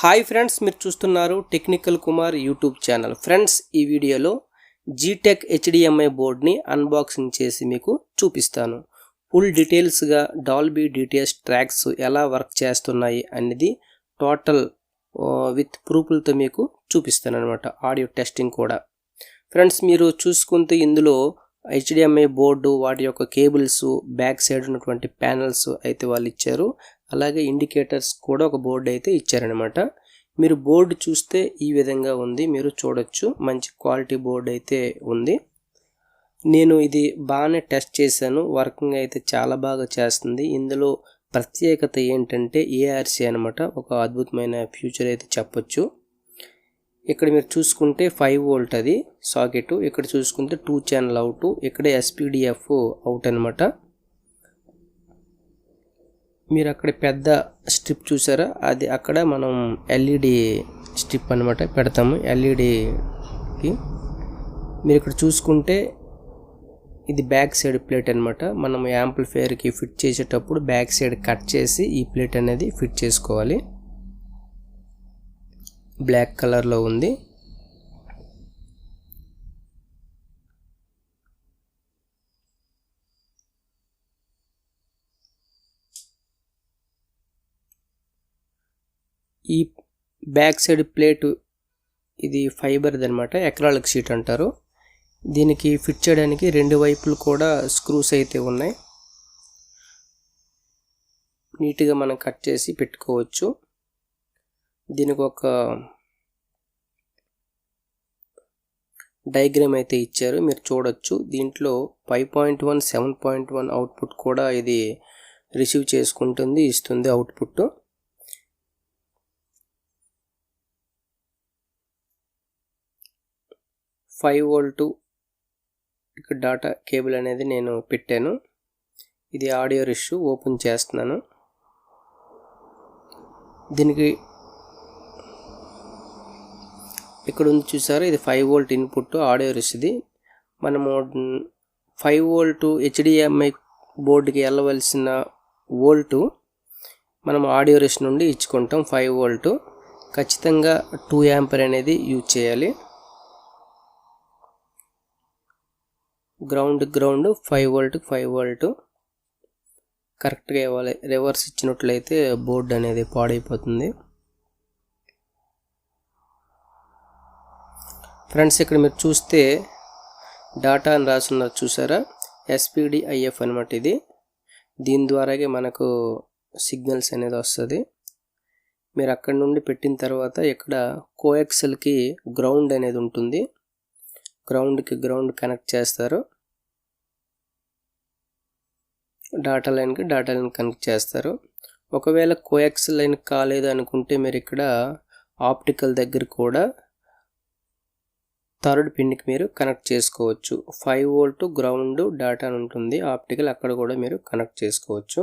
Hi friends, మీరు చూస్తున్నారు technical Kumar YouTube channel. Friends, ఈ వీడియోలో జీటెక్ HDMI బోర్డ్ని అన్బాక్సింగ్ చేసి మీకు చూపిస్తాను. ఫుల్ డీటెయిల్స్గా డాల్బీ DTS ట్రాక్స్ ఎలా వర్క్ చేస్తున్నాయి అనేది టోటల్ విత్ ప్రూఫ్లతో మీకు చూపిస్తాను అనమాట. ఆడియో టెస్టింగ్ కూడా. ఫ్రెండ్స్, మీరు చూసుకుంటే ఇందులో HDMI బోర్డు, వాటి యొక్క కేబుల్స్, బ్యాక్ సైడ్ ఉన్నటువంటి ప్యానల్స్ అయితే వాళ్ళు ఇచ్చారు. అలాగే ఇండికేటర్స్ కూడా ఒక బోర్డు అయితే ఇచ్చారనమాట. మీరు బోర్డు చూస్తే ఈ విధంగా ఉంది, మీరు చూడొచ్చు. మంచి క్వాలిటీ బోర్డు అయితే ఉంది. నేను ఇది బాగానే టెస్ట్ చేశాను, వర్కింగ్ అయితే చాలా బాగా చేస్తుంది. ఇందులో ప్రత్యేకత ఏంటంటే ARC అనమాట. ఒక అద్భుతమైన ఫ్యూచర్ అయితే చెప్పొచ్చు. ఇక్కడ మీరు చూసుకుంటే 5 వోల్ట్ అది సాకెట్, ఇక్కడ చూసుకుంటే 2 ఛానల్ అవుట్, ఇక్కడ SPDF అవుట్ అనమాట. మీరు అక్కడ పెద్ద స్ట్రిప్ చూసారా, అది అక్కడ మనం LED స్ట్రిప్ అనమాట పెడతాము. LEDకి మీరు ఇక్కడ చూసుకుంటే ఇది బ్యాక్ సైడ్ ప్లేట్ అనమాట. మనం యాంప్లిఫైయర్కి ఫిట్ చేసేటప్పుడు బ్యాక్ సైడ్ కట్ చేసి ఈ ప్లేట్ అనేది ఫిట్ చేసుకోవాలి. బ్లాక్ కలర్లో ఉంది. ఈ బ్యాక్ సైడ్ ప్లేట్ ఇది ఫైబర్ది అనమాట, అక్రాలిక్ షీట్ అంటారు. దీనికి ఫిట్ చేయడానికి 2 వైపులు కూడా స్క్రూస్ అయితే ఉన్నాయి. నీట్గా మనం కట్ చేసి పెట్టుకోవచ్చు. దీనికి ఒక డయాగ్రామ్ అయితే ఇచ్చారు, మీరు చూడొచ్చు. దీంట్లో 5.1, 7.1 అవుట్పుట్ కూడా ఇది రిసీవ్ చేసుకుంటుంది, ఇస్తుంది అవుట్పుట్. ఫైవ్ వోల్ట్ ఇక్కడ డాటా కేబుల్ అనేది నేను పెట్టాను. ఇది ఆడియో రిష్ ఓపెన్ చేస్తున్నాను. దీనికి ఇక్కడ ఉంది చూసారా, ఇది 5 వోల్ట్ ఇన్పుట్ ఆడియో రిష్ది. మనము 5 వోల్ట్ HDMI బోర్డుకి వెళ్ళవలసిన వోల్టు మనం ఆడియో రిష్ నుండి ఇచ్చుకుంటాం. 5 వోల్ట్ ఖచ్చితంగా 2 యాంపర్ అనేది యూజ్ చేయాలి. గ్రౌండ్ 5 వోల్ట్ కరెక్ట్గా ఇవ్వాలి. రివర్స్ ఇచ్చినట్లయితే బోర్డు అనేది పాడైపోతుంది. ఫ్రెండ్స్, ఇక్కడ మీరు చూస్తే డాటా అని రాస్తున్నారు చూసారా, SPDIF అనమాట. ఇది దీని ద్వారాగే మనకు సిగ్నల్స్ అనేది వస్తుంది. మీరు అక్కడ నుండి పెట్టిన తర్వాత ఇక్కడ కోయాక్సిల్కి గ్రౌండ్ అనేది ఉంటుంది. గ్రౌండ్ కనెక్ట్ చేస్తారు. డాటా లైన్ కనెక్ట్ చేస్తారు. ఒకవేళ కోయాక్సిల్ లైన్ కాలేదు అనుకుంటే మీరు ఇక్కడ ఆప్టికల్ దగ్గర కూడా 3rd పిన్కి మీరు కనెక్ట్ చేసుకోవచ్చు. 5 వోల్ట్ గ్రౌండ్ డాటా అని ఉంటుంది, ఆప్టికల్ అక్కడ కూడా మీరు కనెక్ట్ చేసుకోవచ్చు.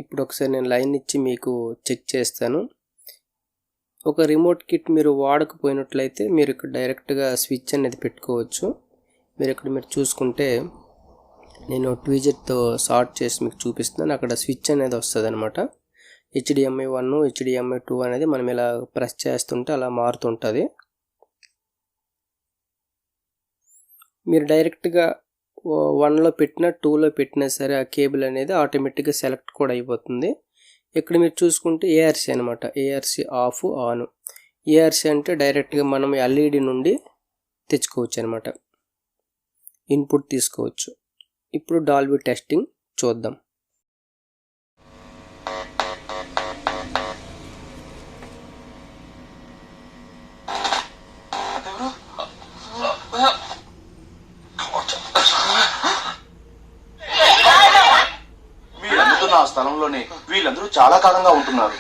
ఇప్పుడు ఒకసారి నేను లైన్ ఇచ్చి మీకు చెక్ చేస్తాను. ఒక రిమోట్ కిట్ మీరు వాడకపోయినట్లయితే మీరు ఇక్కడ డైరెక్ట్గా స్విచ్ అనేది పెట్టుకోవచ్చు. మీరు చూసుకుంటే నేను ట్వీజర్తో షార్ట్ చేసి మీకు చూపిస్తున్నాను. అక్కడ స్విచ్ అనేది వస్తుంది అనమాట. HDMI 1, HDMI 2 అనేది మనం ఇలా ప్రెస్ చేస్తుంటే అలా మారుతుంటుంది. మీరు డైరెక్ట్గా 1లో పెట్టినా 2లో పెట్టినా సరే ఆ కేబుల్ అనేది ఆటోమేటిక్గా సెలెక్ట్ కూడా అయిపోతుంది. ఇక్కడ మీరు చూసుకుంటే ARC అనమాట. ARC of on. ARC అంటే డైరెక్ట్గా మనం LED నుండి తెచ్చుకోవచ్చు అనమాట, ఇన్పుట్ తీసుకోవచ్చు. ఇప్పుడు డాల్బీ టెస్టింగ్ చూద్దాం. ఆ స్థలంలోనే వీళ్ళందరూ చాలా కాలంగా ఉంటున్నారు.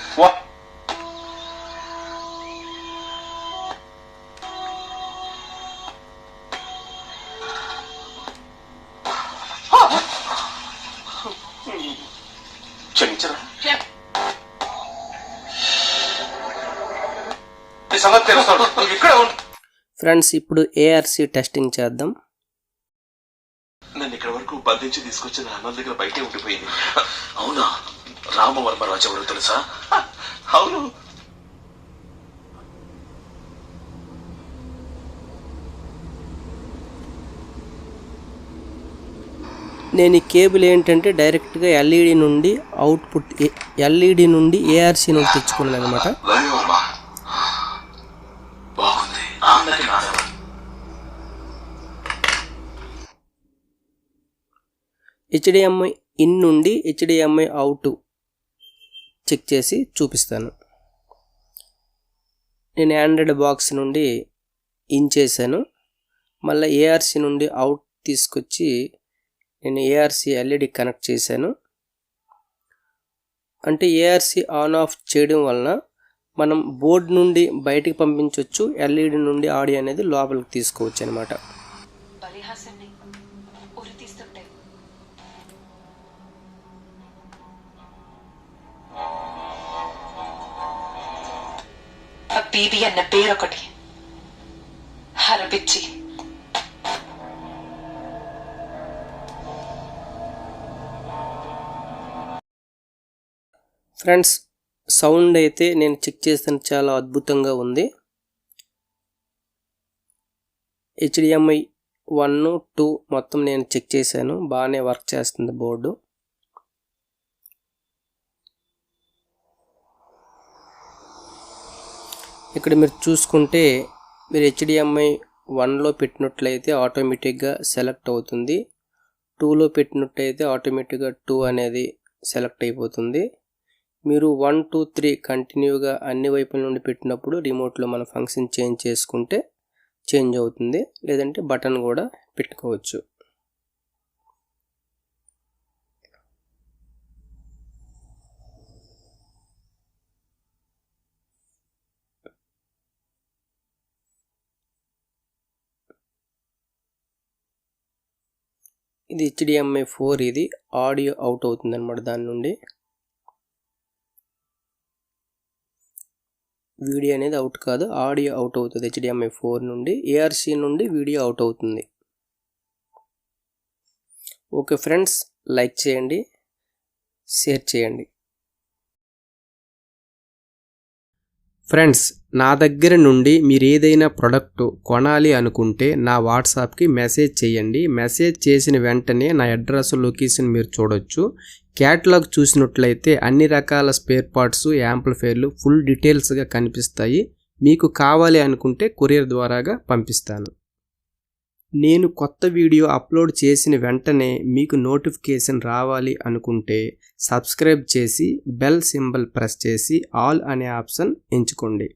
క్షమించరా, సంగతి తెలుస్తాడు. ఫ్రెండ్స్, ఇప్పుడు ARC టెస్టింగ్ చేద్దాం. నన్ను ఇక్కడ వరకు వరకు బంధించి తీసుకొచ్చిన అన్నల దగ్గర బయటే ఉండిపోయింది. అవునా? రామవర్మరాజు ఎవరు తెలుసా? అవును. నేను ఈ కేబుల్ ఏంటంటే డైరెక్ట్గా ఎల్ఈడి నుండి అవుట్పుట్ ఎల్ఈడి నుండి ఏఆర్సీ నుండి తెచ్చుకున్నాను అనమాట. హెచ్డిఎంఐ ఇన్ నుండి హెచ్డిఎంఐ అవుట్ చెక్ చేసి చూపిస్తాను. నేను ఆండ్రాయిడ్ బాక్స్ నుండి ఇన్ చేశాను. మళ్ళీ ఏఆర్సీ నుండి అవుట్ తీసుకొచ్చి నేను ఏఆర్సీ ఎల్ఈడి కనెక్ట్ చేశాను. అంటే ఏఆర్సీ ఆన్ ఆఫ్ చేయడం వలన మనం బోర్డ్ నుండి బయటికి పంపించవచ్చు, ఎల్ఈడి నుండి ఆడియో అనేది లోపలికి తీసుకోవచ్చు అనమాట. బీబీ అన్న పేరొకటి హరపిచ్చి. ఫ్రెండ్స్, సౌండ్ అయితే నేను చెక్ చేస్తాను, చాలా అద్భుతంగా ఉంది. హెచ్డిఎంఐ 1, 2 మొత్తం నేను చెక్ చేశాను, బాగానే వర్క్ చేస్తుంది బోర్డు. ఇక్కడ మీరు చూసుకుంటే మీరు హెచ్డిఎంఐ 1లో పెట్టినట్లయితే ఆటోమేటిక్గా సెలెక్ట్ అవుతుంది, 2లో పెట్టినట్లయితే ఆటోమేటిక్గా 2 అనేది సెలెక్ట్ అయిపోతుంది. మీరు 1, 2, 3 కంటిన్యూగా అన్ని వైపుల నుండి పెట్టినప్పుడు రిమోట్లో మన ఫంక్షన్ చేంజ్ చేసుకుంటే చేంజ్ అవుతుంది, లేదంటే బటన్ కూడా పెట్టుకోవచ్చు. ఇది HDMI 4, ఇది ఆడియో అవుట్ అవుతుంది అనమాట. దాని నుండి వీడియో అనేది అవుట్ కాదు, ఆడియో అవుట్ అవుతుంది. HDMI 4 నుండి ARC నుండి వీడియో అవుట్ అవుతుంది. ఓకే ఫ్రెండ్స్, లైక్ చేయండి, షేర్ చేయండి. ఫ్రెండ్స్, నా దగ్గర నుండి మీరు ఏదైనా ప్రోడక్ట్ కొనాలి అనుకుంటే నా వాట్సాప్కి మెసేజ్ చేయండి. మెసేజ్ చేసిన వెంటనే నా అడ్రస్, లొకేషన్ మీరు చూడొచ్చు. క్యాటలాగ్ చూసినట్లయితే అన్ని రకాల స్పేర్ పార్ట్స్, యాంప్లిఫైర్లు ఫుల్ డీటెయిల్స్గా కనిపిస్తాయి. మీకు కావాలి అనుకుంటే కొరియర్ ద్వారాగా పంపిస్తాను. నేను కొత్త వీడియో అప్లోడ్ చేసిన వెంటనే మీకు నోటిఫికేషన్ రావాలి అనుకుంటే సబ్స్క్రైబ్ చేసి బెల్ సింబల్ ప్రెస్ చేసి ఆల్ అనే ఆప్షన్ ఎంచుకోండి.